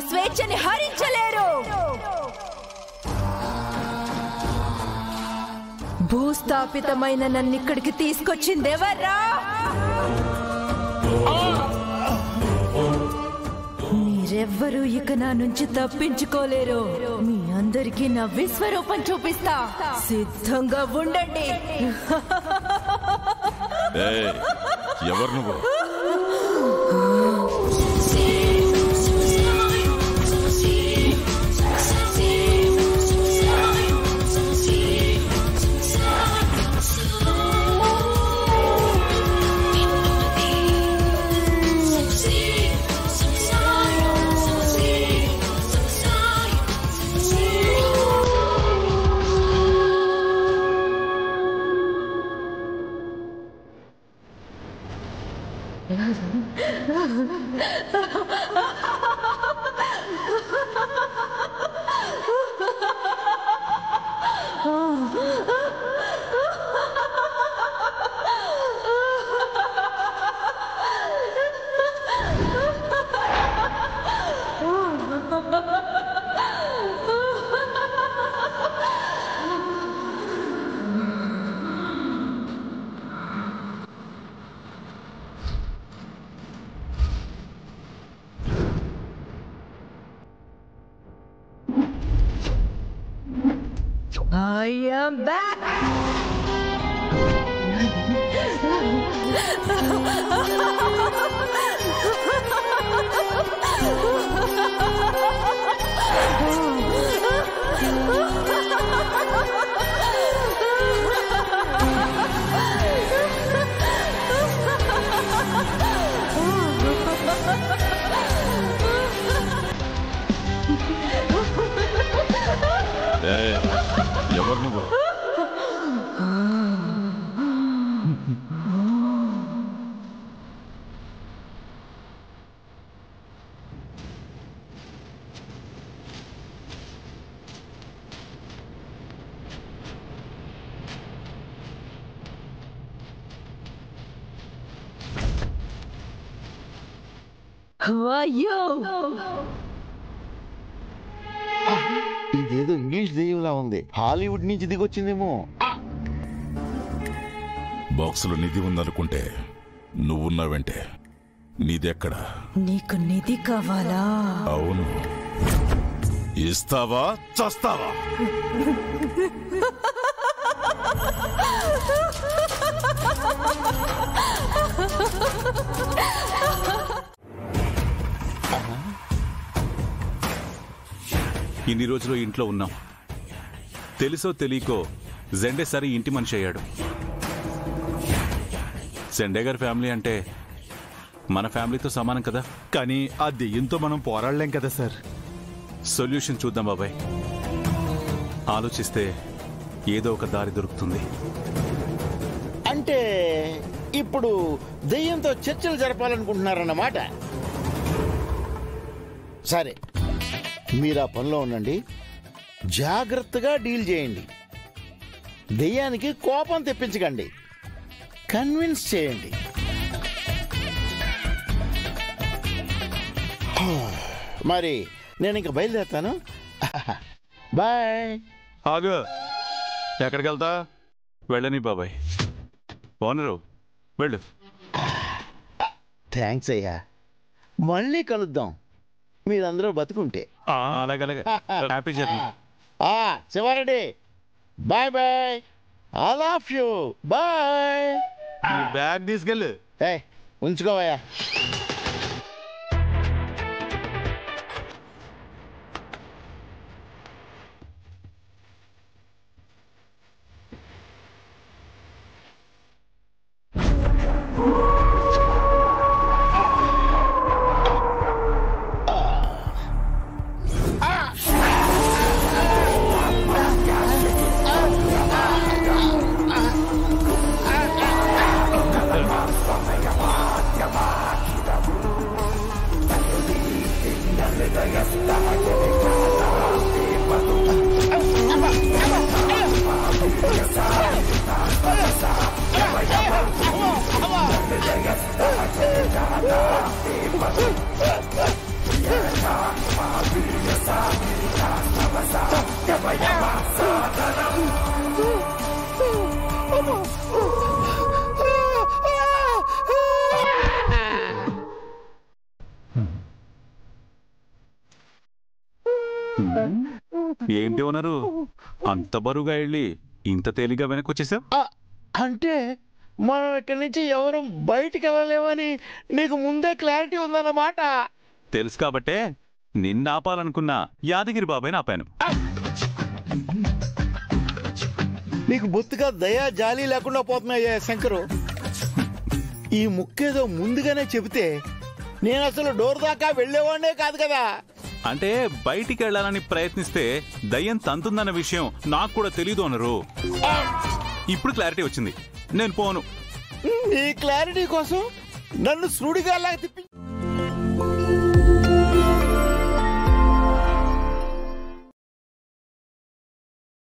స్వేచ్ఛని హరించలేరు. భూస్థాపితమైన నన్నిక్కడికి తీసుకొచ్చిందెవర్రా? మీరెవ్వరూ ఇక నా నుంచి తప్పించుకోలేరు. మీ అందరికీ నా విశ్వరూపం చూపిస్తా. సిద్ధంగా ఉండండి. ఎవరు నువ్వు? I am back. ఎవరు నువ్వు? ఇదేదో ఇంగ్లీష్ దెయ్యంలా ఉంది. హాలీవుడ్ నుంచి దిగొచ్చిందేమో. బాక్సులో నిధి ఉందనుకుంటే నువ్వున్నావంటే నీదెక్కడా? నీకు నిధి కావాలా? అవును. ఇస్తావా చస్తావా? ఇన్ని రోజులు ఇంట్లో ఉన్నాం. తెలుసో తెలియకో జెండే సరి ఇంటి మనిషి అయ్యాడు. జెండే గారి ఫ్యామిలీ అంటే మన ఫ్యామిలీతో సమానం కదా. కానీ ఆ దెయ్యంతో మనం పోరాడలేం కదా సార్. సొల్యూషన్ చూద్దాం బాబాయ్. ఆలోచిస్తే ఏదో ఒక దారి దొరుకుతుంది. అంటే ఇప్పుడు దెయ్యంతో చర్చలు జరపాలనుకుంటున్నారన్నమాట. సరే, మీరు ఆ పనిలో ఉండండి. జాగ్రత్తగా డీల్ చేయండి. దెయ్యానికి కోపం తెప్పించకండి, కన్విన్స్ చేయండి. మరి నేను ఇంక బయలుదేరుతాను. బాయ్. ఆగు. ఎక్కడికి వెళ్తా? వెళ్ళని బాబాయ్. ఓనరు వెళ్ళు. థ్యాంక్స్ అయ్యా. మళ్ళీ కలుద్దాం మీరందరూ బతుకుంటే. అలాగే happy journey. Shiva Reddy bye bye. I love you. Bye. Bag తీసుకెళ్ళు. ఉంచుకోవయ్యా. ఏంటి ఉన్నారు అంత బరువుగా వెళ్ళి ఇంత తేలిగ్గా వెనక్కి వచ్చేసావు? అంటే మనం ఇక్కడి నుంచి ఎవరు బయటికి వెళ్ళలేమని నీకు ముందే క్లారిటీ ఉందన్నమాట. తెలుసు కాబట్టే నిన్న ఆపాలనుకున్న యాదగిరి బాబాయ్ని ఆపాను. నీకు బొత్తుగా దయా జాలి లేకుండా పోతున్నాయ్యా శంకరు. ఈ ముక్కేదో ముందుగానే చెబితే నేను అసలు డోర్ దాకా వెళ్ళేవాడే కాదు కదా. అంటే బయటికి వెళ్ళాలని ప్రయత్నిస్తే దయ్యం తంతుందన్న విషయం నాకు కూడా తెలీదు అన్నారు. ఇప్పుడు క్లారిటీ వచ్చింది, నేను పోను. నీ క్లారిటీ కోసం నన్ను సుడిగా తిప్పి